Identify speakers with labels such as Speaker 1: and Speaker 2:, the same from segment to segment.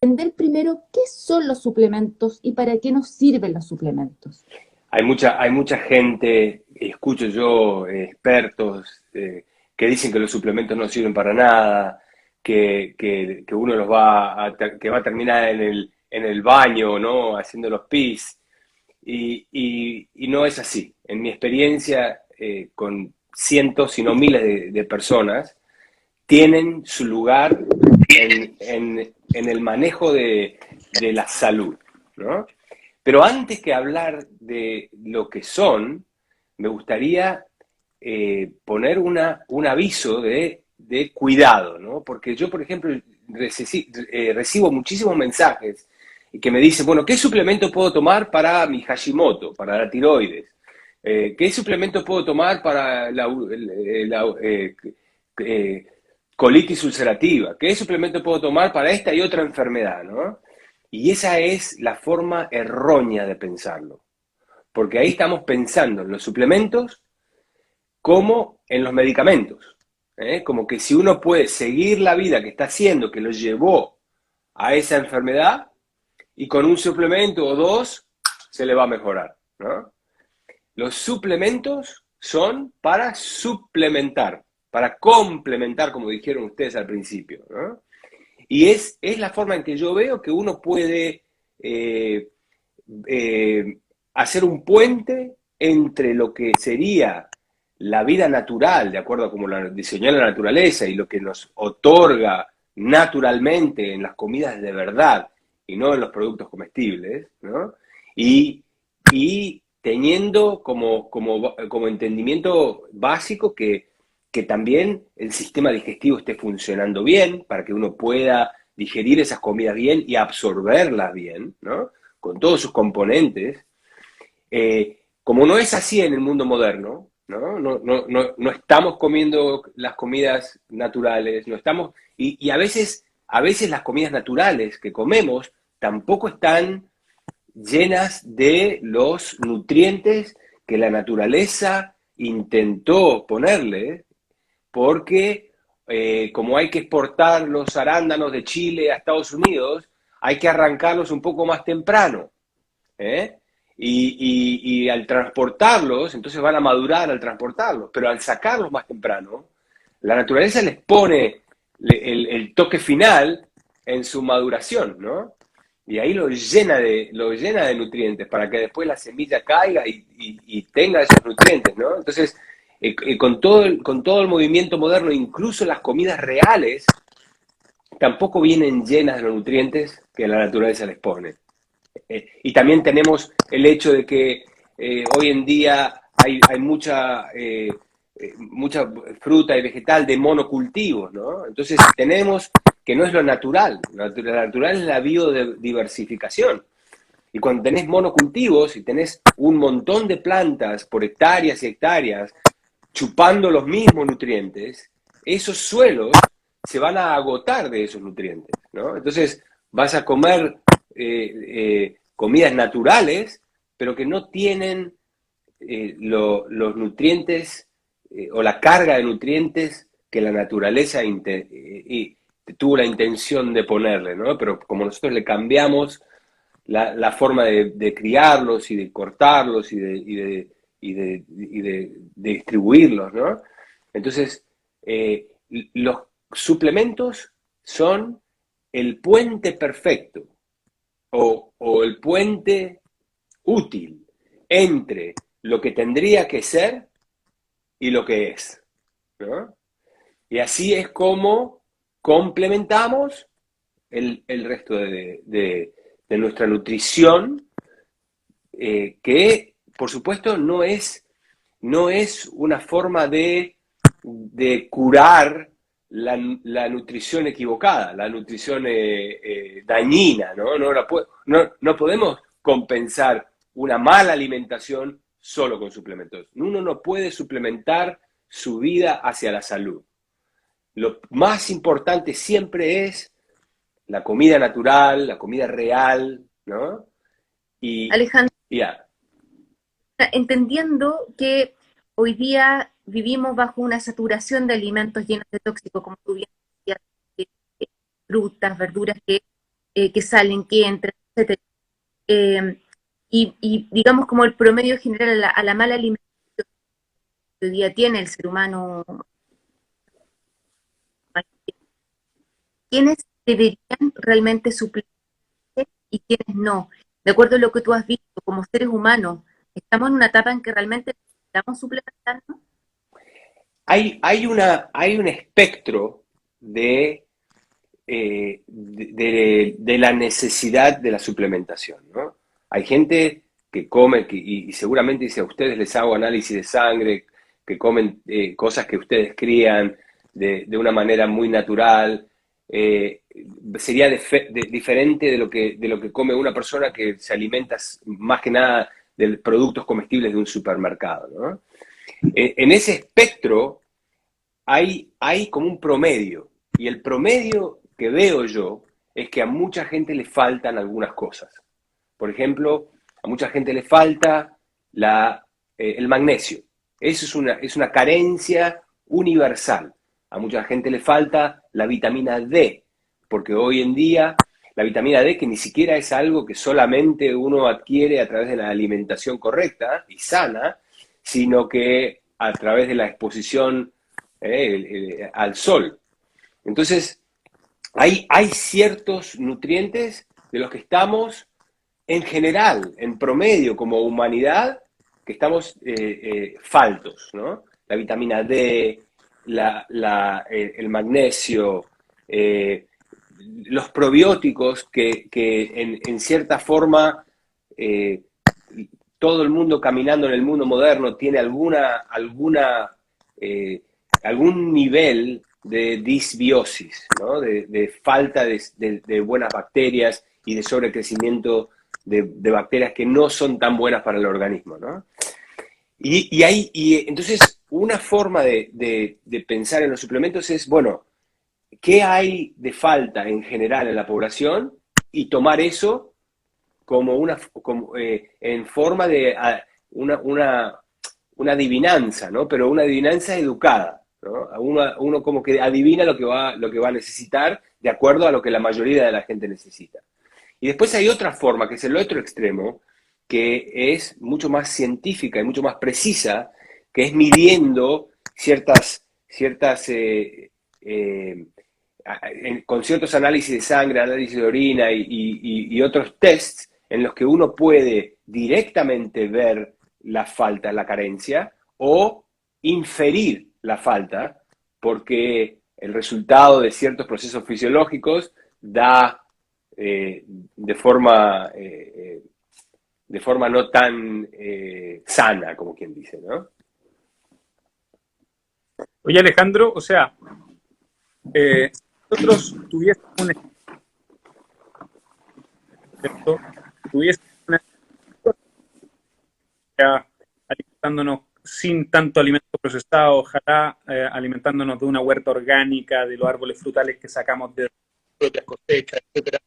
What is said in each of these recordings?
Speaker 1: entender primero qué son los suplementos y para qué nos sirven los suplementos.
Speaker 2: Hay mucha gente, escucho yo, expertos, que dicen que los suplementos no sirven para nada, que uno que va a terminar en el baño, ¿no? Haciendo los pis. Y no es así. En mi experiencia, con cientos, si no miles de personas, tienen su lugar en el manejo de la salud, ¿no? Pero antes que hablar de lo que son, me gustaría poner un aviso de cuidado, ¿no? Porque yo, por ejemplo, recibo muchísimos mensajes que me dicen, bueno, ¿qué suplemento puedo tomar para mi Hashimoto, para la tiroides? ¿Qué suplemento puedo tomar para eh, colitis ulcerativa? ¿Qué suplemento puedo tomar para esta y otra enfermedad, ¿no? Y esa es la forma errónea de pensarlo, porque ahí estamos pensando en los suplementos como en los medicamentos, ¿eh? Como que si uno puede seguir la vida que está haciendo, que lo llevó a esa enfermedad, y con un suplemento o dos se le va a mejorar, ¿no? Los suplementos son para suplementar, para complementar, como dijeron ustedes al principio, ¿no? Y es la forma en que yo veo que uno puede eh, eh, hacer un puente entre lo que sería la vida natural, de acuerdo a cómo la diseñó la naturaleza y lo que nos otorga naturalmente en las comidas de verdad y no en los productos comestibles, ¿no? Y, y teniendo como entendimiento básico que también el sistema digestivo esté funcionando bien para que uno pueda digerir esas comidas bien y absorberlas bien, ¿no? Con todos sus componentes. Como no es así en el mundo moderno, ¿no? No estamos comiendo las comidas naturales, no estamos, y a veces las comidas naturales que comemos tampoco están llenas de los nutrientes que la naturaleza intentó ponerle, porque como hay que exportar los arándanos de Chile a Estados Unidos, hay que arrancarlos un poco más temprano, ¿eh? Y al transportarlos, entonces van a madurar al transportarlos, pero al sacarlos más temprano, la naturaleza les pone el toque final en su maduración, ¿no? Y ahí lo llena de nutrientes para que después la semilla caiga y tenga esos nutrientes, ¿no? Entonces, con todo el movimiento moderno, incluso las comidas reales, tampoco vienen llenas de los nutrientes que la naturaleza les pone. Y también tenemos el hecho de que hoy en día hay mucha fruta y vegetal de monocultivos, ¿no? Entonces tenemos que no es lo natural, lo natural es la biodiversificación. Y cuando tenés monocultivos y tenés un montón de plantas por hectáreas y hectáreas chupando los mismos nutrientes, esos suelos se van a agotar de esos nutrientes, ¿no? Entonces vas a comer comidas naturales, pero que no tienen los nutrientes o la carga de nutrientes que la naturaleza tuvo la intención de ponerle, ¿no? Pero como nosotros le cambiamos la forma de criarlos y de cortarlos y de distribuirlos, ¿no? Entonces, los suplementos son el puente perfecto o el puente útil entre lo que tendría que ser y lo que es, ¿no? Y así es como complementamos el resto de nuestra nutrición, que por supuesto no es una forma de curar la nutrición equivocada, la nutrición dañina, ¿no? No podemos compensar una mala alimentación solo con suplementos. Uno no puede suplementar su vida hacia la salud. Lo más importante siempre es la comida natural, la comida real, ¿no? Y
Speaker 1: Alejandro,
Speaker 2: ya,
Speaker 1: entendiendo que hoy día vivimos bajo una saturación de alimentos llenos de tóxicos, como tú bien decías, frutas, verduras, que que salen, que entran, etcétera. Y digamos como el promedio general a la mala alimentación que hoy día tiene el ser humano, ¿quiénes deberían realmente suplir y quiénes no? De acuerdo a lo que tú has visto como seres humanos, ¿estamos en una etapa en que realmente necesitamos suplementarnos?
Speaker 2: Hay un espectro de la necesidad de la suplementación, ¿no? Hay gente que come, y seguramente si a ustedes les hago análisis de sangre, que comen cosas que ustedes crían de una manera muy natural, eh, sería diferente de lo que come una persona que se alimenta más que nada de productos comestibles de un supermercado, ¿no? En ese espectro hay como un promedio, y el promedio que veo yo es que a mucha gente le faltan algunas cosas. Por ejemplo, a mucha gente le falta el magnesio. Eso es una carencia universal. A mucha gente le falta la vitamina D, porque hoy en día la vitamina D, que ni siquiera es algo que solamente uno adquiere a través de la alimentación correcta y sana, sino que a través de la exposición al sol. Entonces, hay ciertos nutrientes de los que estamos en general, en promedio, como humanidad, que estamos faltos, ¿no? La vitamina D, el magnesio, eh, los probióticos que en cierta forma eh, todo el mundo caminando en el mundo moderno tiene eh, algún nivel de disbiosis, ¿no? De falta de buenas bacterias y de sobrecrecimiento de bacterias que no son tan buenas para el organismo, ¿no? Y entonces una forma de pensar en los suplementos es, bueno, ¿qué hay de falta en general en la población? Y tomar eso en forma de una adivinanza, ¿no? Pero una adivinanza educada, ¿no? Uno como que adivina lo que va a necesitar de acuerdo a lo que la mayoría de la gente necesita. Y después hay otra forma, que es el otro extremo, que es mucho más científica y mucho más precisa, que es midiendo ciertas con ciertos análisis de sangre, análisis de orina y otros tests en los que uno puede directamente ver la falta, la carencia, o inferir la falta, porque el resultado de ciertos procesos fisiológicos da de forma no tan sana, como quien dice, ¿no?
Speaker 3: Oye, Alejandro, o sea, nosotros tuviésemos un ejército, tuviésemos una estrategia alimentándonos sin tanto alimento procesado, ojalá alimentándonos de una huerta orgánica, de los árboles frutales que sacamos de propias cosechas, etcétera,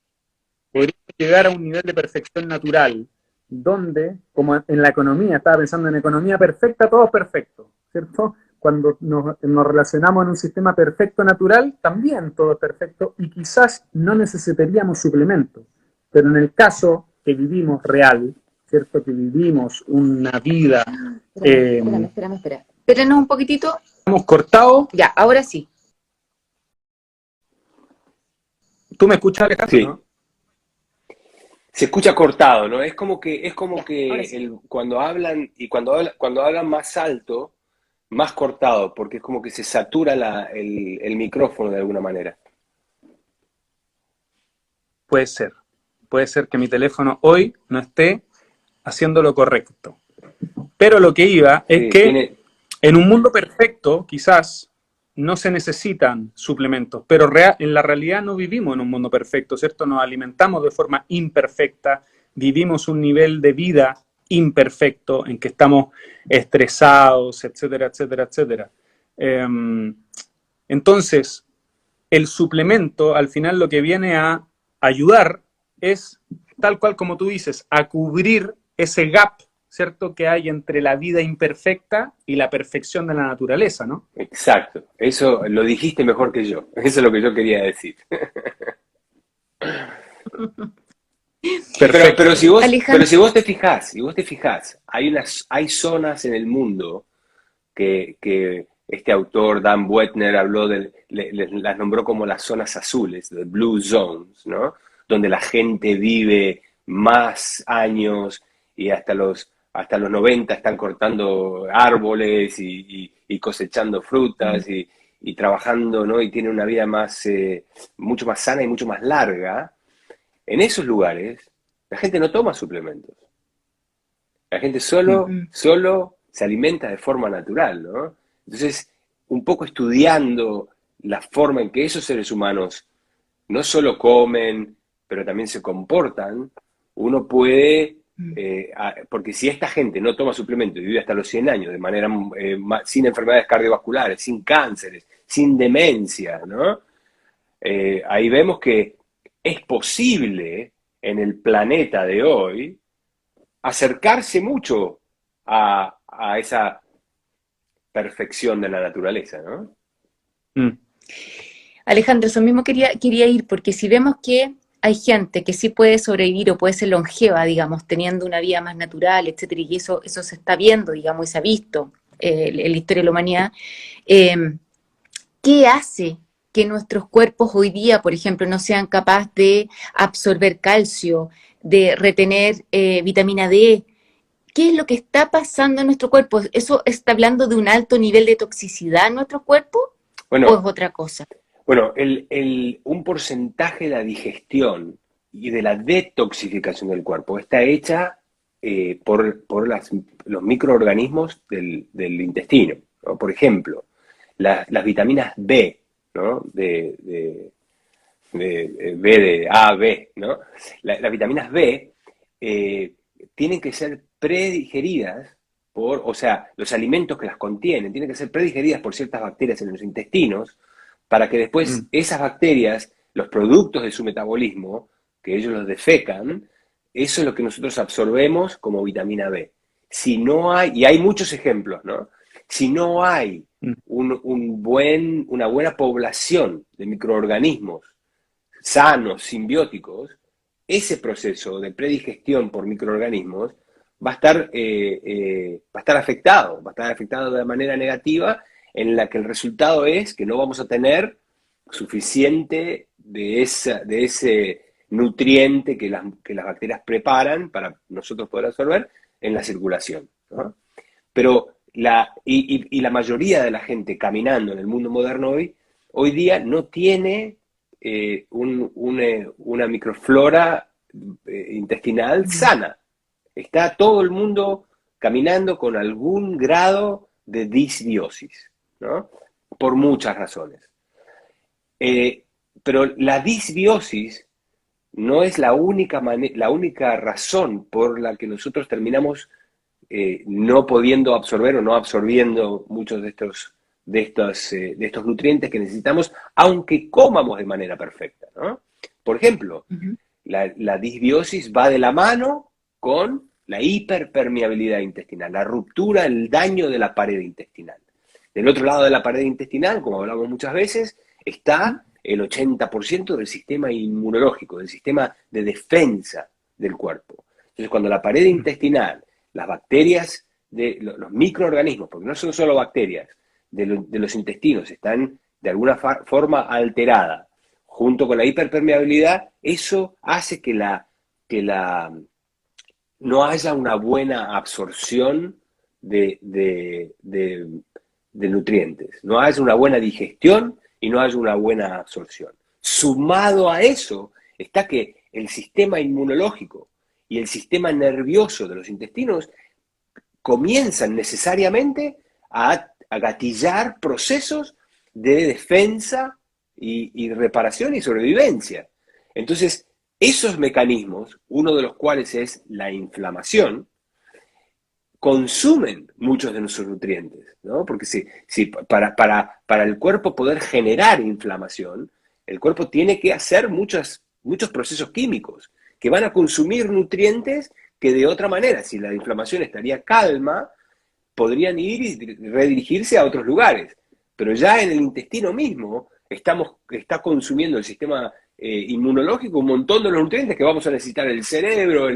Speaker 3: podríamos llegar a un nivel de perfección natural, donde, como en la economía, estaba pensando en economía perfecta, todo es perfecto, ¿cierto? Cuando nos relacionamos en un sistema perfecto natural, también todo es perfecto y quizás no necesitaríamos suplementos. Pero en el caso que vivimos real, ¿cierto? Que vivimos una vida...
Speaker 1: Espérame. Espérenos un poquitito.
Speaker 3: Hemos cortado.
Speaker 1: Ya, ahora sí.
Speaker 3: ¿Tú me escuchas, Alejandro?
Speaker 2: Sí.
Speaker 3: ¿No?
Speaker 2: Se escucha cortado, ¿no? Es como que
Speaker 1: Sí.
Speaker 2: cuando hablan y cuando hablan más alto, más cortado, porque es como que se satura el micrófono de alguna manera.
Speaker 3: Puede ser. Puede ser que mi teléfono hoy no esté haciendo lo correcto. Pero lo que iba es
Speaker 2: Sí,
Speaker 3: que en un mundo perfecto, quizás, no se necesitan suplementos, pero en la realidad no vivimos en un mundo perfecto, ¿cierto? Nos alimentamos de forma imperfecta, vivimos un nivel de vida imperfecto en que estamos estresados, etcétera, etcétera, etcétera. Entonces, el suplemento al final lo que viene a ayudar es, tal cual como tú dices, a cubrir ese gap, ¿cierto?, que hay entre la vida imperfecta y la perfección de la naturaleza, ¿no?
Speaker 2: Exacto, eso lo dijiste mejor que yo, eso es lo que yo quería decir.
Speaker 3: Perfecto.
Speaker 2: Pero si vos te fijás, hay zonas en el mundo que este autor, Dan Buettner, habló las nombró como las zonas azules, the blue zones, ¿no? Donde la gente vive más años y hasta los 90 están cortando árboles y cosechando frutas y trabajando, ¿no? Y tienen una vida mucho más sana y mucho más larga. En esos lugares, la gente no toma suplementos. La gente solo se alimenta de forma natural, ¿no? Entonces, un poco estudiando la forma en que esos seres humanos no solo comen, pero también se comportan, uno puede, porque si esta gente no toma suplementos y vive hasta los 100 años de manera sin enfermedades cardiovasculares, sin cánceres, sin demencia, ¿no? Ahí vemos que es posible en el planeta de hoy acercarse mucho a esa perfección de la naturaleza, ¿no?
Speaker 1: Alejandro, eso mismo quería ir, porque si vemos que hay gente que sí puede sobrevivir o puede ser longeva, digamos, teniendo una vida más natural, etcétera, y eso se está viendo, digamos, y se ha visto en la historia de la humanidad, ¿qué hace que nuestros cuerpos hoy día, por ejemplo, no sean capaces de absorber calcio, de retener vitamina D? ¿Qué es lo que está pasando en nuestro cuerpo? ¿Eso está hablando de un alto nivel de toxicidad en nuestro cuerpo o es otra cosa?
Speaker 2: Bueno, un porcentaje de la digestión y de la detoxificación del cuerpo está hecha por los microorganismos del intestino, ¿no? Por ejemplo, las vitaminas B, ¿no? B de A, B, ¿no? Las vitaminas B tienen que ser predigeridas o sea, los alimentos que las contienen tienen que ser predigeridas por ciertas bacterias en los intestinos para que después esas bacterias, los productos de su metabolismo, que ellos los defecan, eso es lo que nosotros absorbemos como vitamina B. Si no hay, y hay muchos ejemplos, ¿no? Si no hay una buena población de microorganismos sanos, simbióticos, ese proceso de predigestión por microorganismos va a estar afectado de manera negativa, en la que el resultado es que no vamos a tener suficiente de ese nutriente que las bacterias preparan para nosotros poder absorber en la circulación, ¿no? Pero la mayoría de la gente caminando en el mundo moderno hoy día no tiene una microflora intestinal sana. Está todo el mundo caminando con algún grado de disbiosis, ¿no? Por muchas razones. Pero la disbiosis no es la única razón por la que nosotros terminamos no pudiendo absorber o no absorbiendo muchos de estos nutrientes que necesitamos, aunque comamos de manera perfecta, ¿no? Por ejemplo, la disbiosis va de la mano con la hiperpermeabilidad intestinal, la ruptura, el daño de la pared intestinal. Del otro lado de la pared intestinal, como hablamos muchas veces, está el 80% del sistema inmunológico, del sistema de defensa del cuerpo. Entonces, cuando la pared intestinal, las bacterias, los microorganismos, porque no son solo bacterias, de los intestinos están de alguna forma alterada, junto con la hiperpermeabilidad, eso hace que no haya una buena absorción de nutrientes, no haya una buena digestión y no haya una buena absorción. Sumado a eso está que el sistema inmunológico y el sistema nervioso de los intestinos comienzan necesariamente a gatillar procesos de defensa y reparación y sobrevivencia. Entonces, esos mecanismos, uno de los cuales es la inflamación, consumen muchos de nuestros nutrientes, ¿no? Porque para el cuerpo poder generar inflamación, el cuerpo tiene que hacer muchos procesos químicos que van a consumir nutrientes que de otra manera, si la inflamación estaría calma, podrían ir y redirigirse a otros lugares. Pero ya en el intestino mismo está consumiendo el sistema inmunológico un montón de los nutrientes que vamos a necesitar en el cerebro,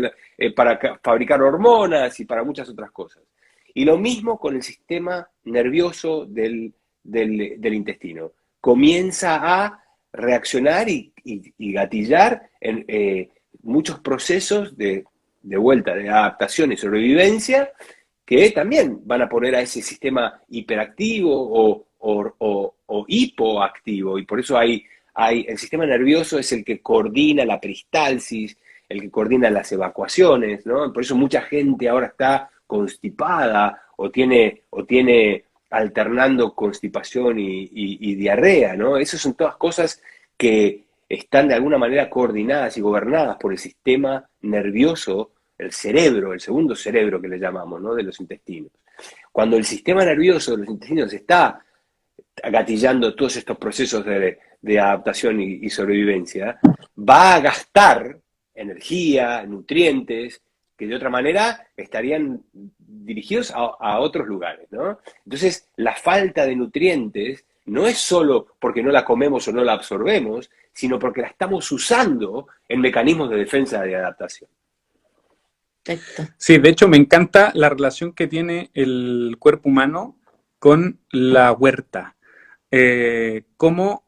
Speaker 2: para fabricar hormonas y para muchas otras cosas. Y lo mismo con el sistema nervioso del intestino. Comienza a reaccionar y gatillar en muchos procesos de vuelta, de adaptación y sobrevivencia, que también van a poner a ese sistema hiperactivo o hipoactivo. Y por eso el sistema nervioso es el que coordina la peristalsis, el que coordina las evacuaciones, ¿no? Por eso mucha gente ahora está constipada o tiene alternando constipación y diarrea, ¿no? Esas son todas cosas que están de alguna manera coordinadas y gobernadas por el sistema nervioso, el cerebro, el segundo cerebro que le llamamos, ¿no? De los intestinos. Cuando el sistema nervioso de los intestinos está gatillando todos estos procesos de adaptación y sobrevivencia, va a gastar energía, nutrientes, que de otra manera estarían dirigidos a otros lugares, ¿no? Entonces, la falta de nutrientes no es solo porque no la comemos o no la absorbemos, sino porque la estamos usando en mecanismos de defensa y de adaptación.
Speaker 1: Perfecto.
Speaker 3: Sí, de hecho me encanta la relación que tiene el cuerpo humano con la huerta. Cómo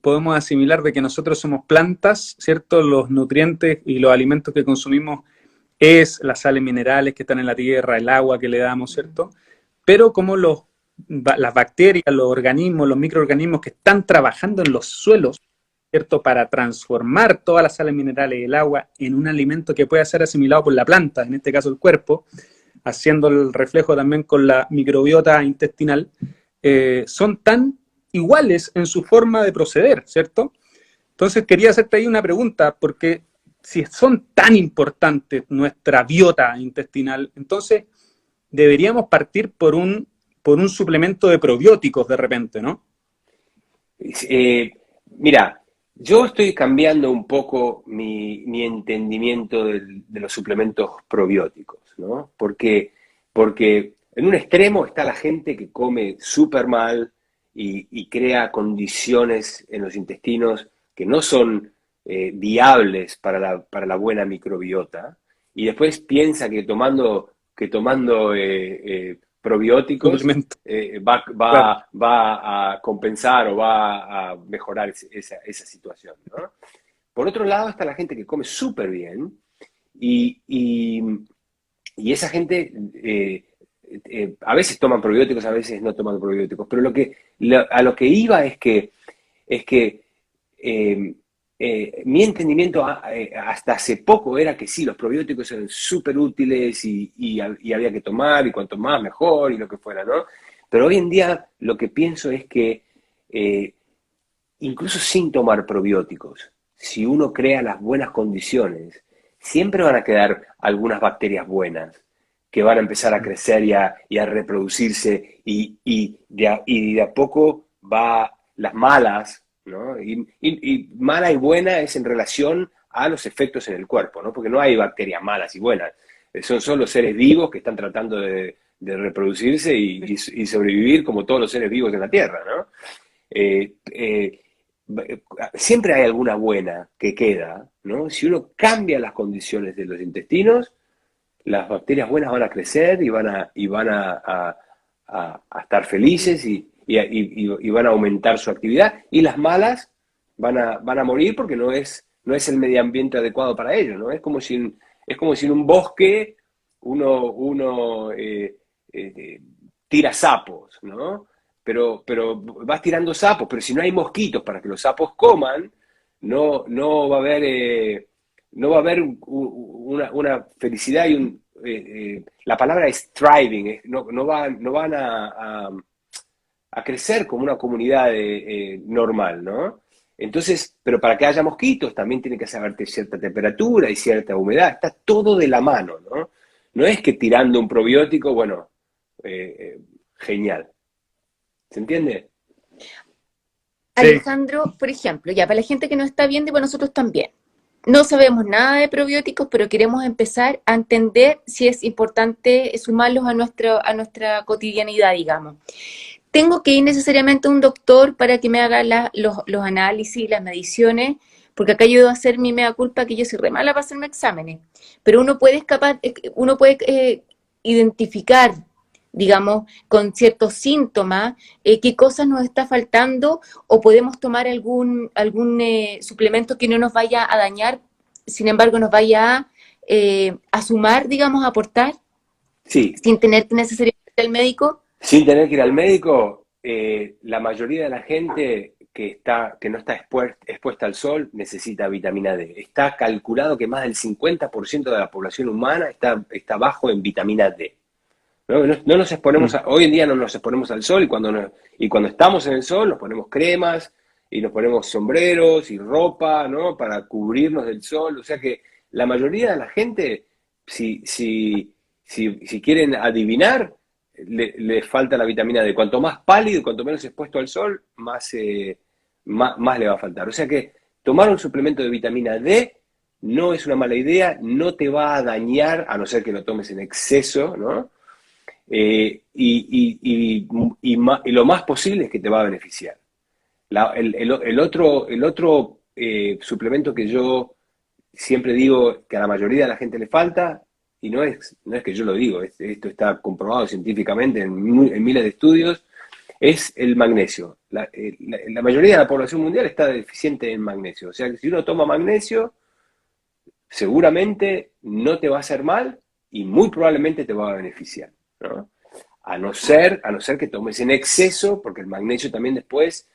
Speaker 3: podemos asimilar de que nosotros somos plantas, ¿cierto? Los nutrientes y los alimentos que consumimos es las sales minerales que están en la tierra, el agua que le damos, ¿cierto? Pero como las bacterias, los organismos, los microorganismos que están trabajando en los suelos, ¿cierto? Para transformar todas las sales minerales y el agua en un alimento que pueda ser asimilado por la planta, en este caso el cuerpo, haciendo el reflejo también con la microbiota intestinal, son tan iguales en su forma de proceder, ¿cierto? Entonces quería hacerte ahí una pregunta, porque si son tan importantes nuestra biota intestinal, entonces deberíamos partir por un suplemento de probióticos de repente, ¿no?
Speaker 2: Mira, yo estoy cambiando un poco mi entendimiento de los suplementos probióticos, ¿no? Porque en un extremo está la gente que come súper mal y crea condiciones en los intestinos que no son viables para la buena microbiota, y después piensa que tomando probióticos
Speaker 3: Suplemento. Claro.
Speaker 2: va a compensar o va a mejorar esa situación, ¿no? Por otro lado está la gente que come súper bien y esa gente a veces toman probióticos, a veces no toman probióticos, pero a lo que iba es que mi entendimiento hasta hace poco era que sí, los probióticos eran súper útiles y había que tomar, y cuanto más mejor, y lo que fuera, ¿no? Pero hoy en día lo que pienso es que incluso sin tomar probióticos, si uno crea las buenas condiciones, siempre van a quedar algunas bacterias buenas que van a empezar a crecer y a reproducirse, y de a poco las malas, ¿no? Y mala y buena es en relación a los efectos en el cuerpo, ¿no? Porque no hay bacterias malas y buenas, son solo seres vivos que están tratando de reproducirse y sobrevivir como todos los seres vivos en la Tierra, ¿no? Siempre hay alguna buena que queda, ¿no? Si uno cambia las condiciones de los intestinos, las bacterias buenas van a crecer y van a estar felices y van a aumentar su actividad, y las malas van a morir porque no es el medio ambiente adecuado para ellos, ¿no? Es como si en un bosque uno tira sapos, ¿no? Pero vas tirando sapos, pero si no hay mosquitos para que los sapos coman, no va a haber una felicidad y la palabra es thriving, no van a crecer como una comunidad normal, ¿no? Entonces, pero para que haya mosquitos también tiene que haber cierta temperatura y cierta humedad, está todo de la mano, ¿no? No es que tirando un probiótico, bueno, genial. ¿Se entiende?
Speaker 3: Sí.
Speaker 1: Alejandro, por ejemplo, ya para la gente que nos está viendo y para nosotros también, no sabemos nada de probióticos, pero queremos empezar a entender si es importante sumarlos a nuestra cotidianidad, digamos. ¿Tengo que ir necesariamente a un doctor para que me haga los análisis, las mediciones? porque acá yo debo hacer mi mea culpa que yo soy re mala para hacerme exámenes, pero uno puede identificar, digamos, con ciertos síntomas, qué cosas nos está faltando o podemos tomar algún suplemento que no nos vaya a dañar, sin embargo nos vaya a sumar, digamos, a aportar,
Speaker 2: Sí,
Speaker 1: sin tener que necesariamente ir al médico.
Speaker 2: sin tener que ir al médico, la mayoría de la gente que no está expuesta al sol necesita vitamina D. Está calculado que más del 50% de la población humana está bajo en vitamina D. No nos exponemos hoy en día no nos exponemos al sol y cuando estamos en el sol nos ponemos cremas y nos ponemos sombreros y ropa, ¿no? Para cubrirnos del sol. O sea que la mayoría de la gente, si quieren adivinar, le falta la vitamina D. Cuanto más pálido, cuanto menos expuesto al sol, más le va a faltar. O sea que tomar un suplemento de vitamina D no es una mala idea, no te va a dañar, a no ser que lo tomes en exceso, ¿no? Y lo más posible es que te va a beneficiar. El otro suplemento que yo siempre digo que a la mayoría de la gente le falta, y no es que yo lo digo, esto está comprobado científicamente en miles de estudios, es el magnesio. La mayoría de la población mundial está deficiente en magnesio. O sea que si uno toma magnesio, seguramente no te va a hacer mal y muy probablemente te va a beneficiar, ¿no? A no ser que tomes en exceso, porque el magnesio también después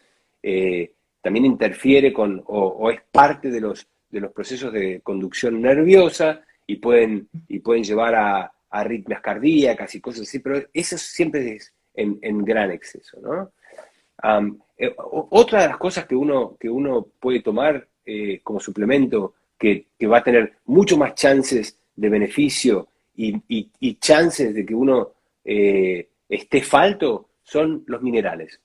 Speaker 2: también interfiere o es parte de los procesos de conducción nerviosa y pueden llevar a arritmias cardíacas y cosas así, pero eso siempre es en gran exceso, ¿no? Otra de las cosas que uno puede tomar como suplemento que va a tener mucho más chances de beneficio y chances de que uno esté falto son los minerales,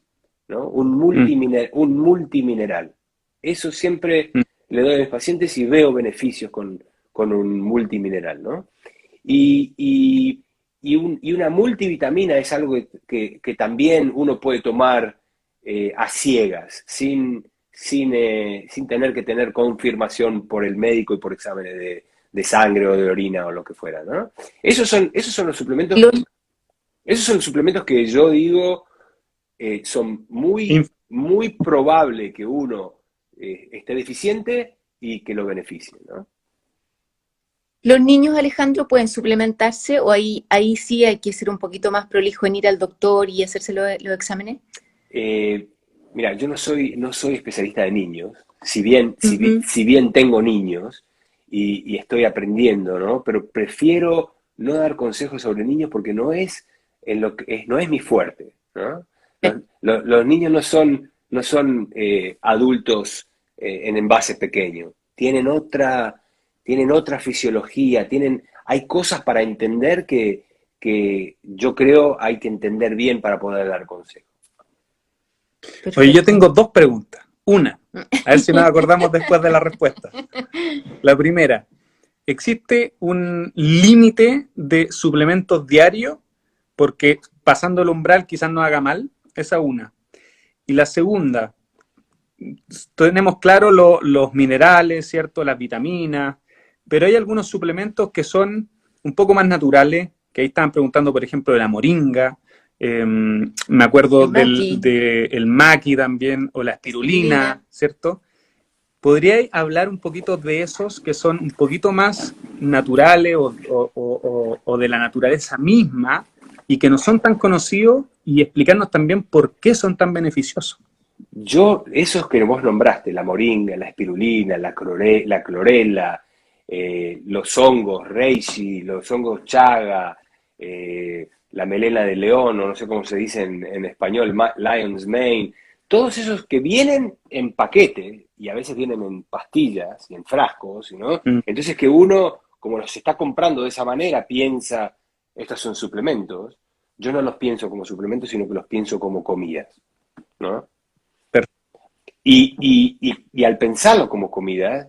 Speaker 2: ¿no? Un multimineral. Eso siempre le doy a mis pacientes y veo beneficios con un multimineral, ¿no? Y una multivitamina es algo que también uno puede tomar a ciegas, sin tener que tener confirmación por el médico y por exámenes de sangre o de orina o lo que fuera, ¿no? Esos son los suplementos. Esos son los suplementos que yo digo son muy probable que uno esté deficiente y que lo beneficie, ¿no?
Speaker 1: ¿Los niños, Alejandro, pueden suplementarse o ahí sí hay que ser un poquito más prolijo en ir al doctor y hacerse los exámenes?
Speaker 2: Mira, yo no soy especialista de niños, si bien tengo niños y estoy aprendiendo, ¿no? Pero prefiero no dar consejos sobre niños porque no es mi fuerte, ¿no? Los niños no son adultos en envase pequeño, tienen otra fisiología, hay cosas para entender que yo creo hay que entender bien para poder dar consejos.
Speaker 1: Perfecto.
Speaker 3: Oye, yo tengo dos preguntas. Una, a ver si nos acordamos después de la respuesta. La primera, ¿existe un límite de suplementos diarios? Porque pasando el umbral quizás no haga mal. Esa una. Y la segunda, tenemos claro los minerales, ¿cierto? Las vitaminas, pero hay algunos suplementos que son un poco más naturales, que ahí estaban preguntando, por ejemplo, de la moringa, me acuerdo del maqui también, o la espirulina, ¿cierto? ¿Podríais hablar un poquito de esos que son un poquito más naturales o de la naturaleza misma y que no son tan conocidos y explicarnos también por qué son tan beneficiosos?
Speaker 2: Esos que vos nombraste, la moringa, la espirulina, la clorela, los hongos reishi, los hongos chaga, la melena de león, o no sé cómo se dice en español, lion's mane, todos esos que vienen en paquete y a veces vienen en pastillas y en frascos, ¿no? Entonces que uno, como los está comprando de esa manera, piensa, estos son suplementos. Yo no los pienso como suplementos, sino que los pienso como comidas, ¿no? Y al pensarlo como comidas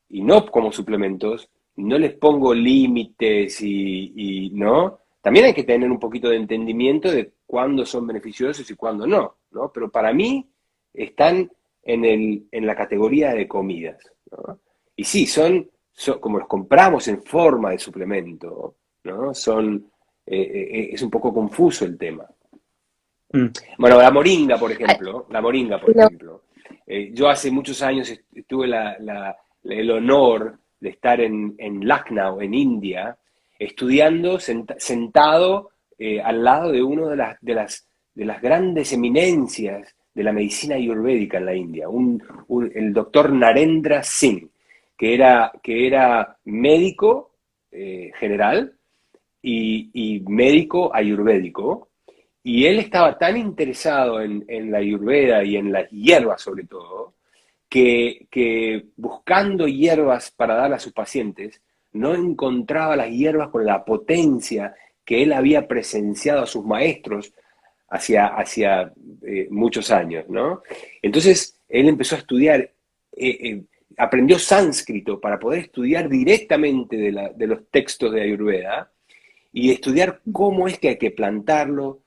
Speaker 2: y no como suplementos, no les pongo límites ¿no? También hay que tener un poquito de entendimiento de cuándo son beneficiosos y cuándo no, ¿no? Pero para mí están en la categoría de comidas, ¿no? Y sí, como los compramos en forma de suplemento, ¿no? Es un poco confuso el tema.
Speaker 3: Mm.
Speaker 2: Bueno, la moringa, por
Speaker 1: Pero,
Speaker 2: ejemplo. Yo hace muchos años tuve el honor de estar en Lucknow, en India, estudiando sentado al lado de uno de las grandes eminencias de la medicina ayurvédica en la India, el doctor Narendra Singh, que era médico general y médico ayurvédico, y él estaba tan interesado en la Ayurveda y en las hierbas sobre todo, que buscando hierbas para dar a sus pacientes, no encontraba las hierbas con la potencia que él había presenciado a sus maestros hacia muchos años, ¿no? Entonces él empezó a estudiar, aprendió sánscrito para poder estudiar directamente de los textos de Ayurveda y estudiar cómo es que hay que plantarlo,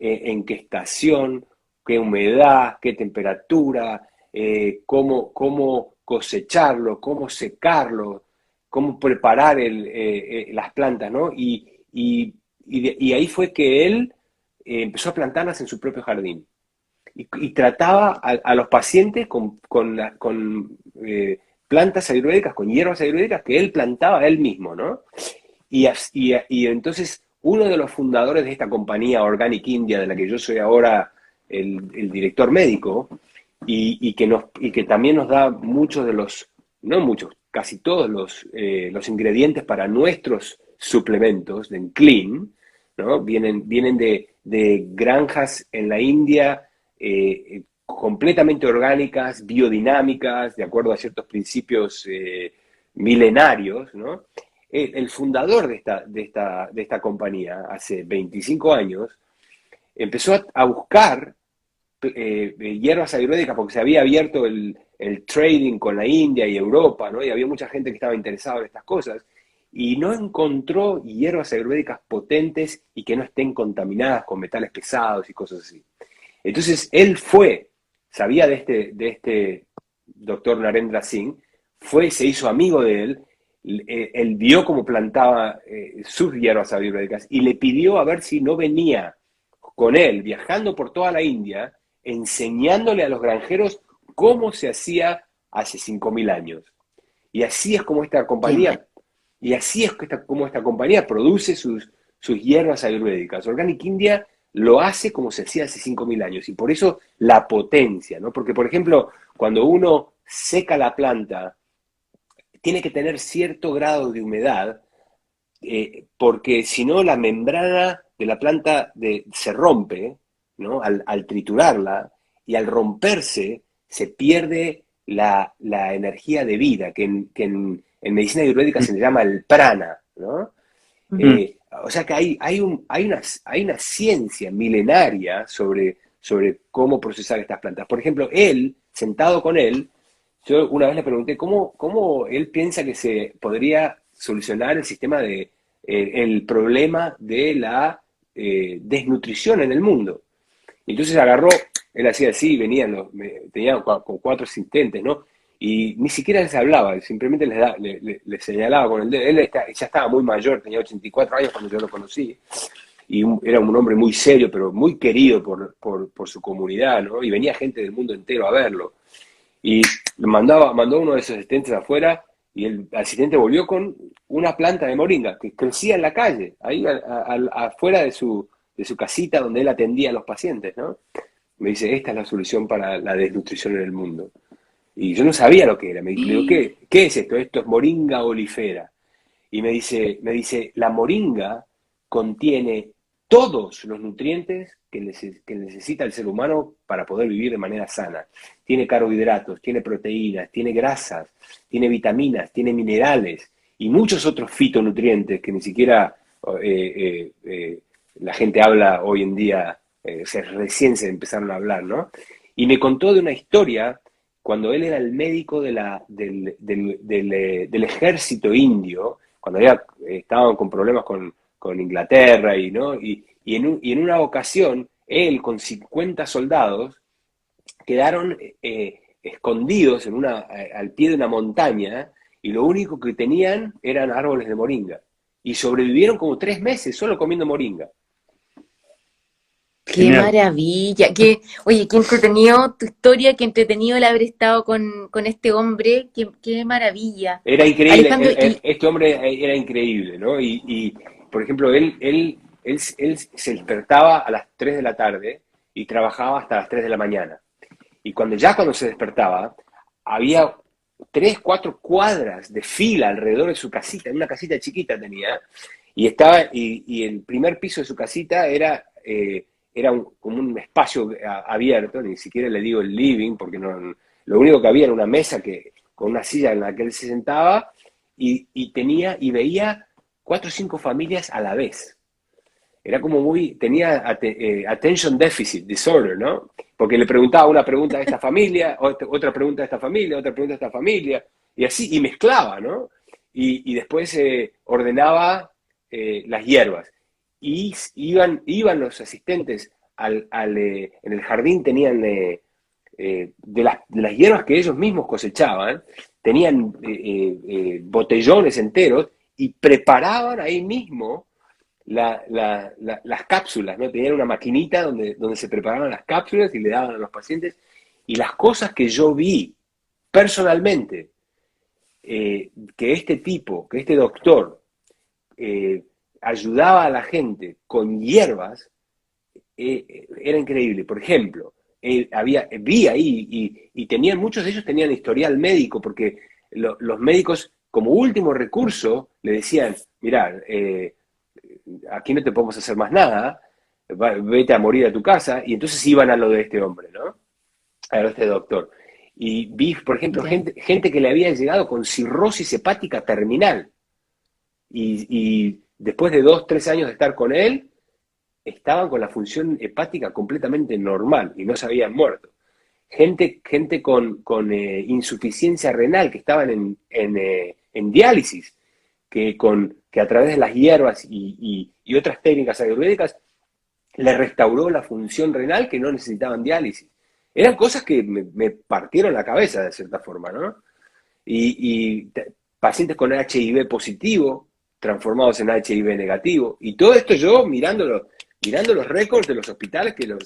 Speaker 2: en qué estación, qué humedad, qué temperatura, cómo cosecharlo, cómo secarlo, cómo preparar las plantas, ¿no? Y ahí fue que él empezó a plantarlas en su propio jardín. Y trataba a los pacientes con plantas ayurvédicas, con hierbas ayurvédicas que él plantaba él mismo, ¿no? Y entonces uno de los fundadores de esta compañía Organic India, de la que yo soy ahora el director médico, y que también nos da muchos de los, no muchos, casi todos los ingredientes para nuestros suplementos de Clean, ¿no? Vienen de granjas en la India completamente orgánicas, biodinámicas, de acuerdo a ciertos principios milenarios, ¿no? El fundador de esta compañía, hace 25 años, empezó a buscar hierbas ayurvédicas porque se había abierto el trading con la India y Europa, ¿no? Y había mucha gente que estaba interesada en estas cosas, y no encontró hierbas ayurvédicas potentes y que no estén contaminadas con metales pesados y cosas así. Entonces él sabía de este doctor Narendra Singh, se hizo amigo de él, él vio cómo plantaba sus hierbas ayurvédicas y le pidió a ver si no venía con él, viajando por toda la India, enseñándole a los granjeros cómo se hacía hace 5.000 años. Y así es como esta
Speaker 1: qué bueno.
Speaker 2: compañía, como esta compañía produce sus hierbas ayurvédicas. Organic India lo hace como se hacía hace 5.000 años, y por eso la potencia, ¿no? Porque, por ejemplo, cuando uno seca la planta, tiene que tener cierto grado de humedad, porque si no la membrana de la planta se rompe, ¿no? Al triturarla, y al romperse se pierde la energía de vida, que en medicina ayurvédica se le llama el prana, ¿no?
Speaker 3: Mm.
Speaker 2: O sea que hay una ciencia milenaria sobre cómo procesar estas plantas. Por ejemplo, él, sentado con él, yo una vez le pregunté cómo él piensa que se podría solucionar el problema de la desnutrición en el mundo. Y entonces él hacía así, tenía con 4 asistentes, ¿no? Y ni siquiera les hablaba, simplemente les señalaba con el dedo. Él ya estaba muy mayor, tenía 84 años cuando yo lo conocí, y era un hombre muy serio, pero muy querido por su comunidad, ¿no? Y venía gente del mundo entero a verlo. Y mandó uno de esos asistentes afuera, y el asistente volvió con una planta de moringa que crecía en la calle, ahí afuera de su casita donde él atendía a los pacientes, ¿no? Me dice, esta es la solución para la desnutrición en el mundo. Y yo no sabía lo que era. Le digo, ¿qué es esto? Esto es moringa olifera. Y me dice, la moringa contiene todos los nutrientes que necesita el ser humano para poder vivir de manera sana. Tiene carbohidratos, tiene proteínas, tiene grasas, tiene vitaminas, tiene minerales y muchos otros fitonutrientes que ni siquiera la gente habla hoy en día, recién se empezaron a hablar, ¿no? Y me contó de una historia cuando él era el médico del ejército indio, cuando ya estaban con problemas con Inglaterra, ¿no? Y en una ocasión, él con 50 soldados quedaron escondidos al pie de una montaña, y lo único que tenían eran árboles de moringa. Y sobrevivieron como 3 meses solo comiendo moringa.
Speaker 1: Qué
Speaker 3: Genial.
Speaker 1: maravilla, oye, qué entretenido tu historia, qué entretenido el haber estado con este hombre, qué maravilla.
Speaker 2: Era increíble,
Speaker 1: Alejandro,
Speaker 2: este hombre era increíble, ¿no? Por ejemplo, él se despertaba a las 3 de la tarde y trabajaba hasta las 3 de la mañana. Y cuando se despertaba, había 3, 4 cuadras de fila alrededor de su casita, en una casita chiquita tenía, y el primer piso de su casita era como un espacio abierto, ni siquiera le digo el living, porque no, lo único que había era una mesa con una silla en la que él se sentaba, y veía 4 o 5 familias a la vez. Era como tenía attention deficit disorder, ¿no? Porque le preguntaba una pregunta a esta familia, otra pregunta a esta familia, otra pregunta a esta familia, y así, y mezclaba, ¿no? Y después ordenaba las hierbas. Y iban los asistentes en el jardín, tenían de las hierbas que ellos mismos cosechaban, tenían botellones enteros y preparaban ahí mismo las cápsulas, ¿no? Tenían una maquinita donde se preparaban las cápsulas y le daban a los pacientes. Y las cosas que yo vi personalmente, que este doctor, ayudaba a la gente con hierbas, era increíble. Por ejemplo, vi ahí, y muchos de ellos tenían historial médico, porque los médicos, como último recurso, le decían, mirá, aquí no te podemos hacer más nada, vete a morir a tu casa, y entonces iban a lo de este hombre, ¿no? A lo de este doctor. Y vi, por ejemplo,
Speaker 1: ya.
Speaker 2: gente que le había llegado con cirrosis hepática terminal, y después de 2, 3 años de estar con él, estaban con la función hepática completamente normal y no se habían muerto. Gente con insuficiencia renal que estaban en diálisis, que a través de las hierbas y otras técnicas ayurvédicas le restauró la función renal, que no necesitaban diálisis. Eran cosas que me partieron la cabeza de cierta forma, ¿no? Pacientes con HIV positivo transformados en HIV negativo, y todo esto yo mirando los récords de los hospitales que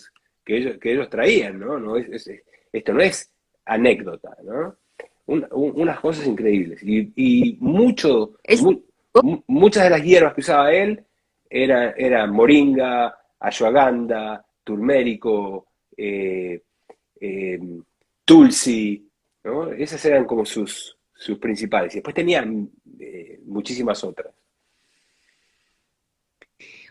Speaker 2: ellos traían, ¿no? Esto no es anécdota, ¿no? Unas cosas increíbles.
Speaker 1: Es,
Speaker 2: Muchas de las hierbas que usaba él eran moringa, ashwagandha, turmérico, tulsi, ¿no? Esas eran como sus principales. Y después tenían muchísimas otras.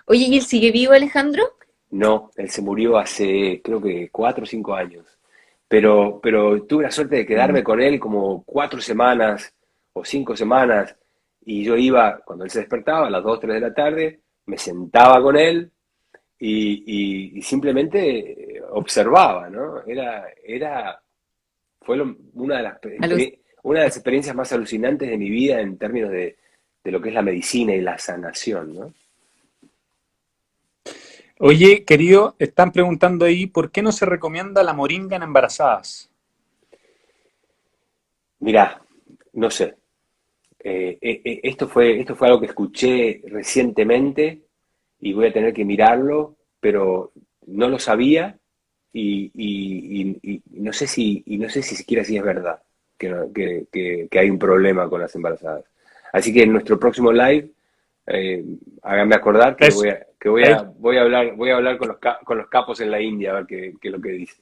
Speaker 1: oye, ¿y él sigue vivo, Alejandro?
Speaker 2: No, él se murió hace creo que 4 o 5 años. Pero tuve la suerte de
Speaker 1: Mm.
Speaker 2: quedarme con él como 4 semanas o 5 semanas, y yo iba, cuando él se despertaba, a las 2 3 de la tarde, me sentaba con él y simplemente observaba, ¿no? Fue
Speaker 1: Alu-
Speaker 2: una de las experiencias más alucinantes de mi vida en términos de lo que es la medicina y la sanación, ¿no?
Speaker 3: Oye, querido, están preguntando ahí, ¿por qué no se recomienda la moringa en embarazadas?
Speaker 2: Mirá, no sé. Esto fue algo que escuché recientemente y voy a tener que mirarlo, pero no lo sabía, y no sé si siquiera si es verdad que hay un problema con las embarazadas. Así que en nuestro próximo live, háganme acordar que
Speaker 3: Eso.
Speaker 2: voy a, que
Speaker 3: Ahí.
Speaker 2: voy a hablar con los capos en la India, a ver qué es lo que dice.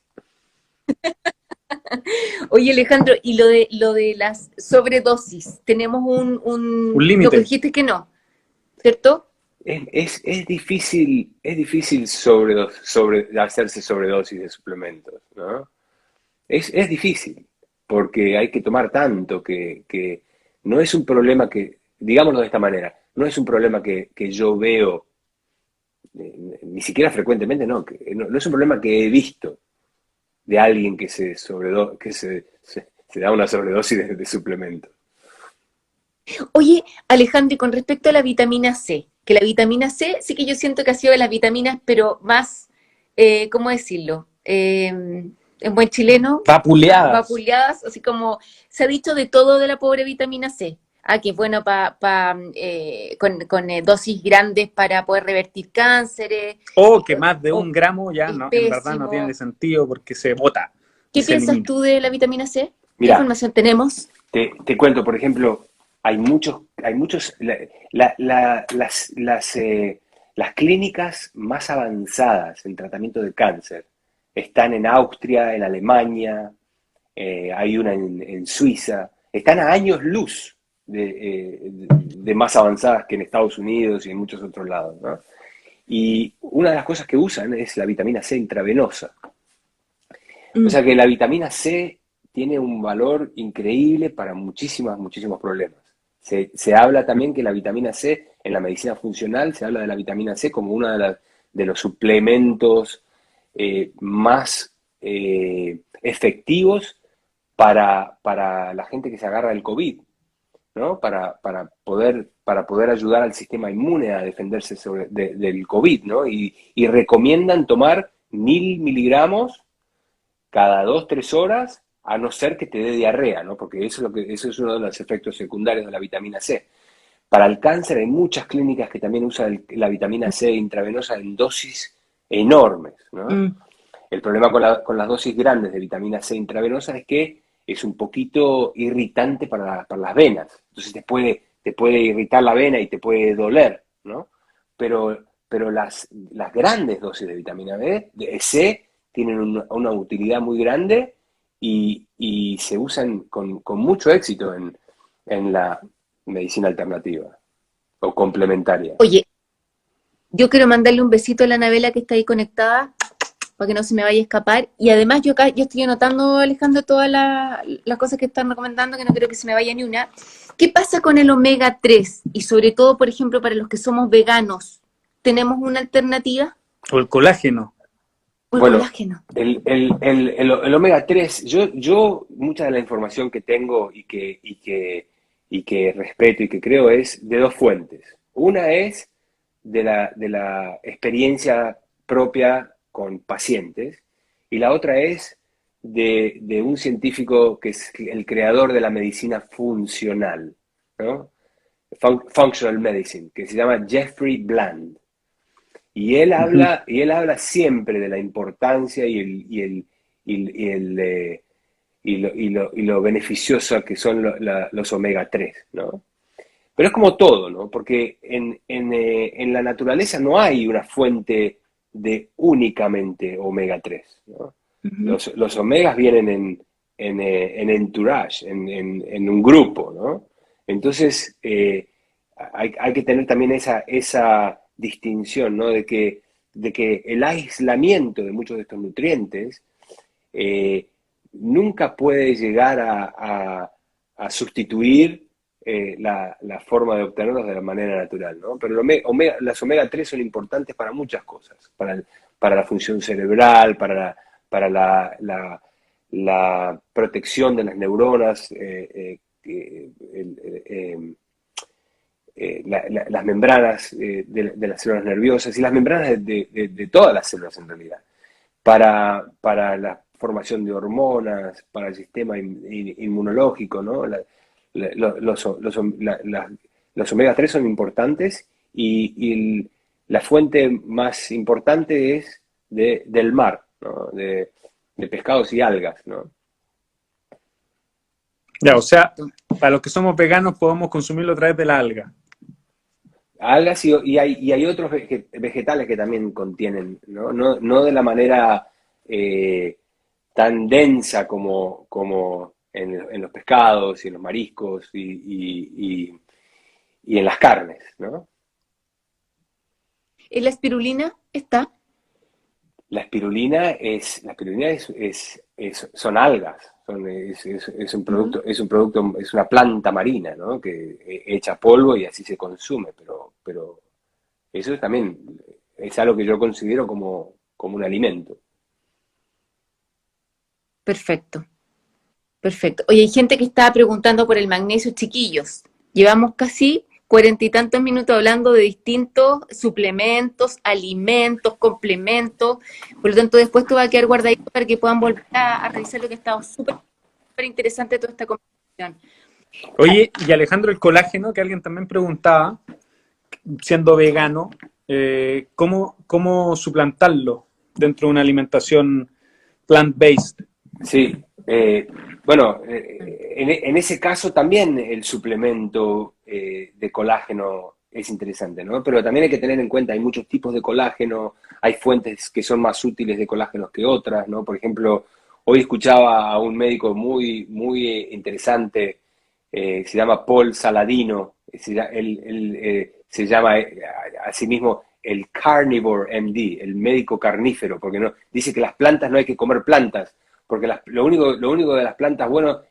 Speaker 1: Oye, Alejandro, y lo de las sobredosis, tenemos
Speaker 3: Un
Speaker 1: no,
Speaker 3: límite.
Speaker 1: dijiste que no, ¿cierto?
Speaker 2: Es difícil hacerse sobredosis de suplementos, ¿no? Es difícil, porque hay que tomar tanto que no es un problema digámoslo de esta manera, no es un problema que yo veo, ni siquiera frecuentemente, no es un problema que he visto de alguien que se da una sobredosis de suplemento.
Speaker 1: Oye, Alejandro, y con respecto a la vitamina C, que la vitamina C sí que yo siento que ha sido de las vitaminas, pero más, ¿cómo decirlo? en buen chileno,
Speaker 3: Vapuleadas.
Speaker 1: vapuleadas, así como se ha dicho de todo de la pobre vitamina C. Ah, que es bueno con dosis grandes para poder revertir cánceres,
Speaker 3: O que más de
Speaker 1: o
Speaker 3: 1 gramo ya
Speaker 1: es
Speaker 3: no, en verdad no tiene
Speaker 1: pésimo.
Speaker 3: sentido porque se bota y
Speaker 1: ¿Qué
Speaker 3: se
Speaker 1: piensas
Speaker 3: elimina.
Speaker 1: tú de la vitamina C? ¿Qué
Speaker 2: Mira,
Speaker 1: información tenemos?
Speaker 2: te cuento, por ejemplo, las clínicas más avanzadas en tratamiento de cáncer están en Austria, en Alemania, hay una en Suiza, están a años luz de más avanzadas que en Estados Unidos y en muchos otros lados, ¿no? Y una de las cosas que usan es la vitamina C intravenosa. O
Speaker 1: Mm,
Speaker 2: sea que la vitamina C tiene un valor increíble para muchísimos problemas. Se habla también que la vitamina C, en la medicina funcional, se habla de la vitamina C como uno de los suplementos más efectivos para la gente que se agarra del COVID, ¿no? Para poder ayudar al sistema inmune a defenderse del COVID, ¿no? Y recomiendan tomar 1000 miligramos cada 2, 3 horas, a no ser que te dé diarrea, ¿no? Porque eso es uno de los efectos secundarios de la vitamina C. Para el cáncer hay muchas clínicas que también usan la vitamina C intravenosa en dosis enormes, ¿no?
Speaker 1: mm.
Speaker 2: El problema con las dosis grandes de vitamina C intravenosa es que es un poquito irritante para las venas. Entonces te puede irritar la vena y te puede doler, ¿no? Pero las grandes dosis de vitamina C tienen una utilidad muy grande y se usan con mucho éxito en la medicina alternativa o complementaria.
Speaker 1: Oye, yo quiero mandarle un besito a la Anabela que está ahí conectada para que no se me vaya a escapar. Y además yo estoy anotando, Alejandro, todas las cosas que están recomendando, que no quiero que se me vaya ni una. ¿Qué pasa con el omega 3? Y sobre todo, por ejemplo, para los que somos veganos, ¿tenemos una alternativa?
Speaker 3: O el colágeno.
Speaker 1: ¿O el
Speaker 2: Bueno,
Speaker 1: colágeno?
Speaker 2: el omega 3, yo mucha de la información que tengo y que respeto y que creo es de dos fuentes. Una es de la experiencia propia con pacientes y la otra es de un científico que es el creador de la medicina funcional, ¿no? Functional Medicine, que se llama Jeffrey Bland.
Speaker 3: Ujú.
Speaker 2: Y él habla siempre de la importancia y lo beneficiosa que son los omega 3, ¿no? Pero es como todo, ¿no? Porque en la naturaleza no hay una fuente de únicamente omega 3, ¿no?
Speaker 1: Ujú.
Speaker 2: Los omegas vienen en entourage, en un grupo, ¿no? Entonces, hay que tener también esa distinción, ¿no? De que el aislamiento de muchos de estos nutrientes eh, nunca puede llegar a sustituir la forma de obtenerlos de la manera natural, ¿no? Pero las omega 3 son importantes para muchas cosas, para la función cerebral, para la protección de las neuronas, las membranas de las células nerviosas y las membranas de todas las células en realidad, para la formación de hormonas, para el sistema inmunológico, ¿no? Los omega 3 son importantes y la fuente más importante es del mar, ¿no? De pescados y algas, ¿no?
Speaker 3: Ya, o sea, para los que somos veganos podemos consumirlo a través de la alga.
Speaker 2: Algas y hay otros vegetales que también contienen, ¿no? No de la manera tan densa como en los pescados y en los mariscos y en las carnes, ¿no?
Speaker 1: ¿La espirulina está?
Speaker 2: Son algas, es un
Speaker 1: Ujú.
Speaker 2: producto, es una planta marina, ¿no? Que echa polvo y así se consume, pero eso también es algo que yo considero como un alimento.
Speaker 1: Perfecto, perfecto. Oye, hay gente que estaba preguntando por el magnesio, chiquillos. Llevamos casi cuarenta y tantos minutos hablando de distintos suplementos, alimentos, complementos. Por lo tanto, después te va a quedar guardadito para que puedan volver a revisar lo que ha estado súper interesante toda esta conversación.
Speaker 3: Oye, y Alejandro, el colágeno, que alguien también preguntaba, siendo vegano, ¿cómo suplantarlo dentro de una alimentación plant-based?
Speaker 2: Sí, bueno, en ese caso también el suplemento de colágeno es interesante, ¿no? Pero también hay que tener en cuenta, hay muchos tipos de colágeno, hay fuentes que son más útiles de colágeno que otras, ¿no? Por ejemplo, hoy escuchaba a un médico muy interesante, se llama Paul Saladino, él se llama a sí mismo el Carnivore MD, el médico carnífero, porque no, dice que las plantas no hay que comer plantas, porque lo único de las plantas bueno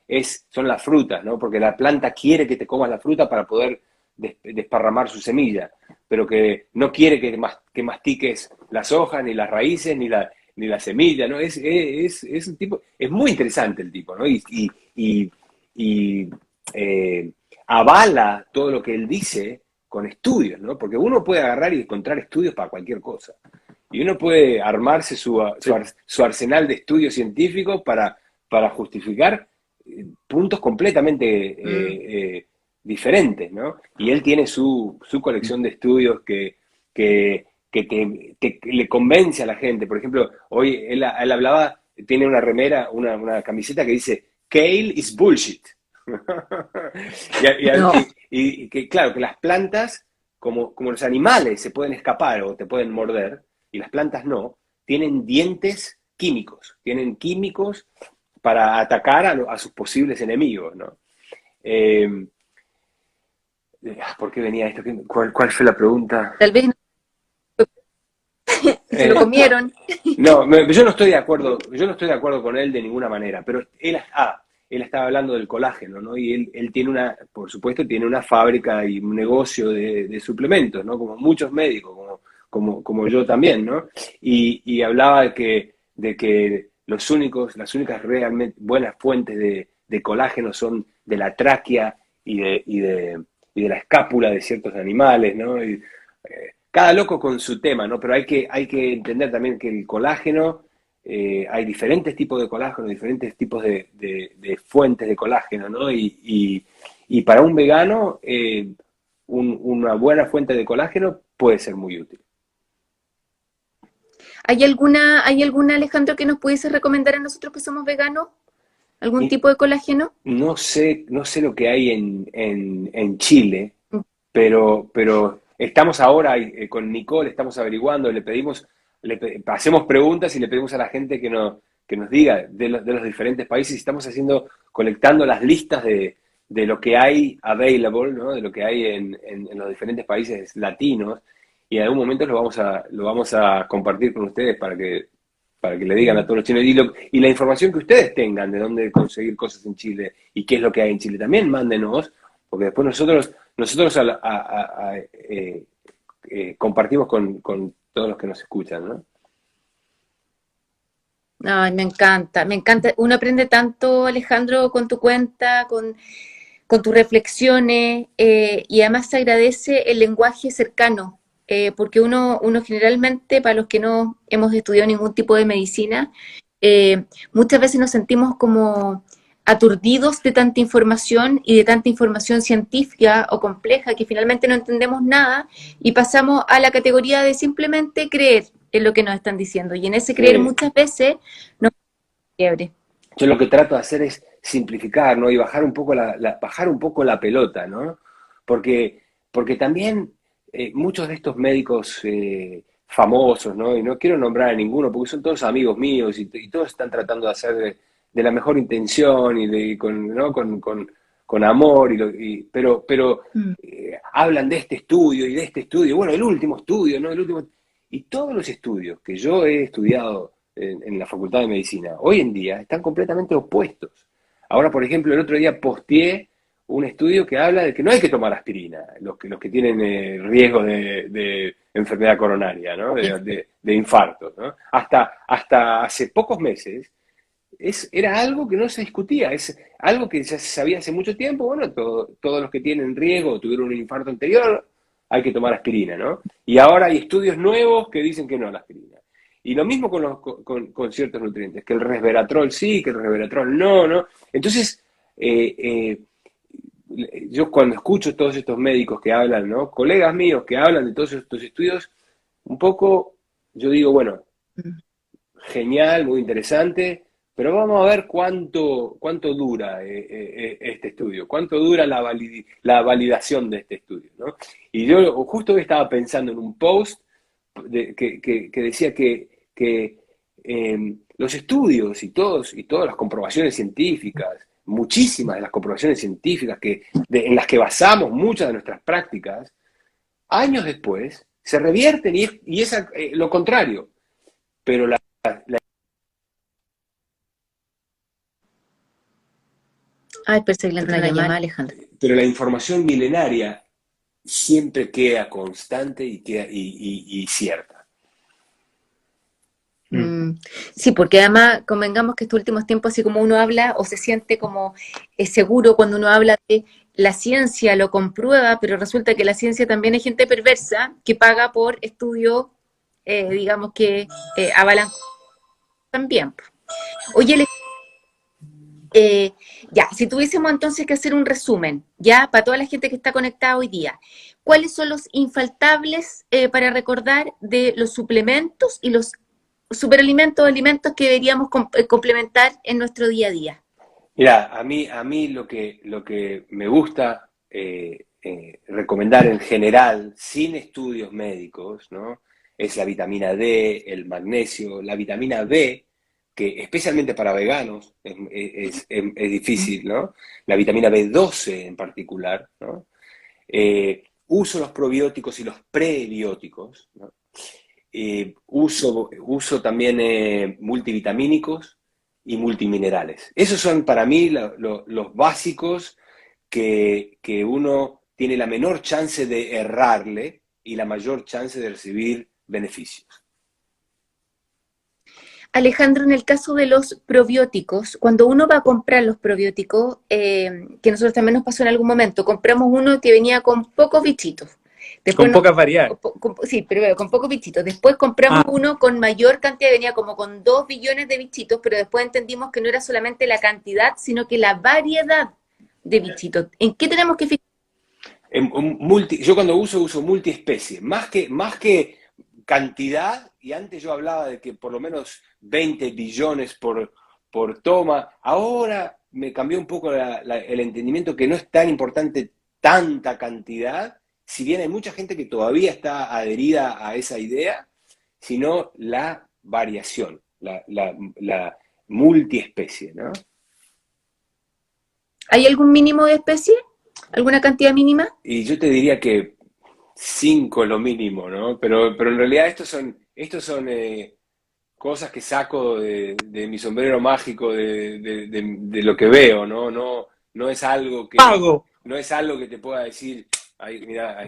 Speaker 2: son las frutas, ¿no? Porque la planta quiere que te comas la fruta para poder desparramar su semilla, pero que no quiere que mastiques las hojas, ni las raíces, ni la semilla, ¿no? Es un tipo, es muy interesante el tipo, ¿no? Y avala todo lo que él dice con estudios, ¿no? Porque uno puede agarrar y encontrar estudios para cualquier cosa. Y uno puede armarse su arsenal de estudios científicos para justificar puntos completamente diferentes, ¿no? Y él tiene su colección de estudios que le convence a la gente. Por ejemplo, hoy él hablaba, tiene una remera, una camiseta que dice "Kale is bullshit".
Speaker 1: No.
Speaker 2: Y que claro, que las plantas, como los animales se pueden escapar o te pueden morder, y las plantas no, tienen dientes químicos, tienen químicos para atacar a sus posibles enemigos, ¿no? ¿Por qué venía esto? ¿Cuál fue la pregunta?
Speaker 1: Tal vez se lo comieron.
Speaker 2: No, yo no estoy de acuerdo con él de ninguna manera, pero él estaba hablando del colágeno, ¿no? Y él tiene por supuesto, tiene una fábrica y un negocio de suplementos, ¿no? Como muchos médicos, como yo también, ¿no? Y hablaba de que las únicas realmente buenas fuentes de colágeno son de la tráquea y de la escápula de ciertos animales, ¿no? Cada loco con su tema, ¿no? Pero hay que entender también que el colágeno, hay diferentes tipos de colágeno, diferentes tipos de fuentes de colágeno, ¿no? Y para un vegano, una buena fuente de colágeno puede ser muy útil.
Speaker 1: ¿Hay alguna, Alejandro, que nos pudiese recomendar a nosotros que somos veganos? ¿Algún tipo de colágeno?
Speaker 2: No sé lo que hay en Chile, pero estamos ahora con Nicole, estamos averiguando, hacemos preguntas y le pedimos a la gente que nos diga de los diferentes países. Estamos colectando las listas de lo que hay available, ¿no? De lo que hay en los diferentes países latinos, y en algún momento lo vamos a compartir con ustedes para que le digan a todos los chilenos, y la información que ustedes tengan de dónde conseguir cosas en Chile y qué es lo que hay en Chile, también mándenos, porque después nosotros compartimos con todos los que nos escuchan, ¿no?
Speaker 1: Ay, me encanta, me encanta. Uno aprende tanto, Alejandro, con tu cuenta, con tus reflexiones, y además se agradece el lenguaje cercano, porque uno generalmente, para los que no hemos estudiado ningún tipo de medicina, muchas veces nos sentimos como aturdidos de tanta información y de tanta información científica o compleja que finalmente no entendemos nada y pasamos a la categoría de simplemente creer en lo que nos están diciendo. Y en ese creer
Speaker 2: Sí.
Speaker 1: muchas veces nos quiebre.
Speaker 2: Yo lo que trato de hacer es simplificar, ¿no? Y bajar un poco la pelota, ¿no? Porque también muchos de estos médicos famosos, ¿no? Y no quiero nombrar a ninguno porque son todos amigos míos y todos están tratando de hacer de la mejor intención y con amor, pero hablan de este estudio y de este estudio. Bueno, el último estudio, ¿no? Y todos los estudios que yo he estudiado en la Facultad de Medicina, hoy en día están completamente opuestos. Ahora, por ejemplo, el otro día posteé un estudio que habla de que no hay que tomar aspirina, los que tienen riesgo de enfermedad coronaria, ¿no? De infarto, ¿no? Hasta hace pocos meses, era algo que no se discutía, es algo que ya se sabía hace mucho tiempo. Bueno, todos los que tienen riesgo o tuvieron un infarto anterior, hay que tomar aspirina, ¿no? Y ahora hay estudios nuevos que dicen que no a la aspirina. Y lo mismo con ciertos nutrientes, que el resveratrol sí, que el resveratrol no, ¿no? Entonces, yo cuando escucho todos estos médicos que hablan, ¿no? Colegas míos que hablan de todos estos estudios, un poco yo digo, bueno, genial, muy interesante, pero vamos a ver cuánto dura este estudio, cuánto dura la validación de este estudio, ¿no? Y yo justo hoy estaba pensando en un post que decía que los estudios y todas las comprobaciones científicas, muchísimas de las comprobaciones científicas en las que basamos muchas de nuestras prácticas, años después se revierten y es lo contrario. Pero
Speaker 1: Ay, pensé que le entró una llamada, Alejandro.
Speaker 2: pero la información milenaria siempre queda constante y cierta.
Speaker 1: Sí, porque además convengamos que estos últimos tiempos, así como uno habla o se siente como seguro cuando uno habla de la ciencia, lo comprueba, pero resulta que la ciencia también hay gente perversa que paga por estudios, digamos que avalan también. Oye, ya, si tuviésemos entonces que hacer un resumen, ya, para toda la gente que está conectada hoy día, ¿cuáles son los infaltables para recordar de los suplementos y los superalimentos, alimentos que deberíamos complementar en nuestro día a día?
Speaker 2: Mira, a mí lo que me gusta recomendar en general, sin estudios médicos, ¿no? Es la vitamina D, el magnesio, la vitamina B, que especialmente para veganos es difícil, ¿no? La vitamina B12 en particular, ¿no? Uso los probióticos y los prebióticos, ¿no? Uso también multivitamínicos y multiminerales. Esos son para mí los básicos que uno tiene la menor chance de errarle y la mayor chance de recibir beneficios.
Speaker 1: Alejandro, en el caso de los probióticos, cuando uno va a comprar los probióticos, que nosotros también nos pasó en algún momento, compramos uno que venía con pocos bichitos. Después
Speaker 3: con pocas variedades.
Speaker 1: Sí, pero con pocos bichitos. Después compramos uno con mayor cantidad, venía como con 2 billones de bichitos, pero después entendimos que no era solamente la cantidad, sino que la variedad de bichitos. ¿En qué tenemos que fijar?
Speaker 2: Yo cuando uso multiespecie, más que cantidad, y antes yo hablaba de que por lo menos 20 billones por toma, ahora me cambió un poco el entendimiento que no es tan importante tanta cantidad, si bien hay mucha gente que todavía está adherida a esa idea, sino la variación, la multiespecie, ¿no?
Speaker 1: ¿Hay algún mínimo de especie? ¿Alguna cantidad mínima?
Speaker 2: Y yo te diría que 5 lo mínimo, ¿no? Pero en realidad estos son cosas que saco de mi sombrero mágico, de lo que veo, ¿no? No es algo que,
Speaker 3: ¡Pago!
Speaker 2: no es algo que te pueda decir, ay, mira,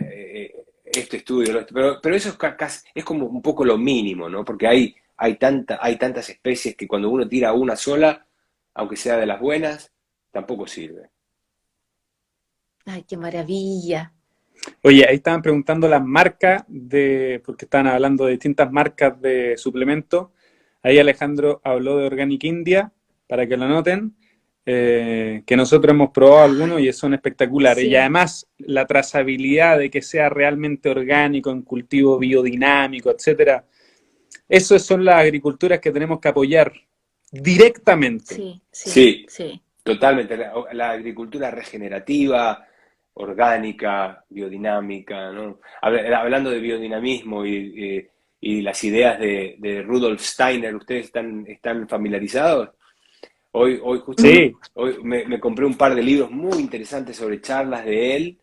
Speaker 2: este estudio, pero eso es como un poco lo mínimo, ¿no? Porque hay tantas especies que cuando uno tira una sola, aunque sea de las buenas, tampoco sirve.
Speaker 1: Ay, qué maravilla.
Speaker 3: Oye, ahí estaban preguntando las marcas porque estaban hablando de distintas marcas de suplementos. Ahí Alejandro habló de Organic India, para que lo noten, que nosotros hemos probado algunos y son espectaculares.
Speaker 1: Sí.
Speaker 3: Y además la trazabilidad de que sea realmente orgánico, en cultivo biodinámico, etcétera. Esas son las agriculturas que tenemos que apoyar directamente.
Speaker 2: Sí. Totalmente. La agricultura regenerativa, orgánica, biodinámica, ¿no? Hablando de biodinamismo y las ideas de Rudolf Steiner, ¿ustedes están familiarizados? Hoy me compré un par de libros muy interesantes sobre charlas de él,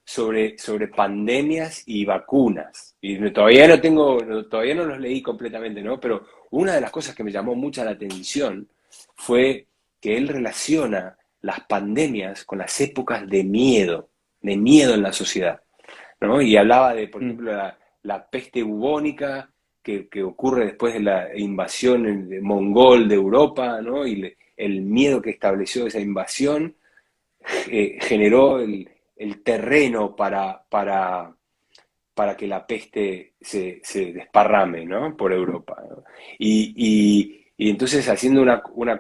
Speaker 2: sobre pandemias y vacunas. Y todavía no los leí completamente, ¿no? Pero una de las cosas que me llamó mucha la atención fue que él relaciona las pandemias con las épocas de miedo en la sociedad, ¿no? Y hablaba de, por ejemplo, la peste bubónica que ocurre después de la invasión mongol de Europa, ¿no? Y el miedo que estableció esa invasión generó el terreno para que la peste se desparrame, ¿no? Por Europa, ¿no? Y entonces haciendo una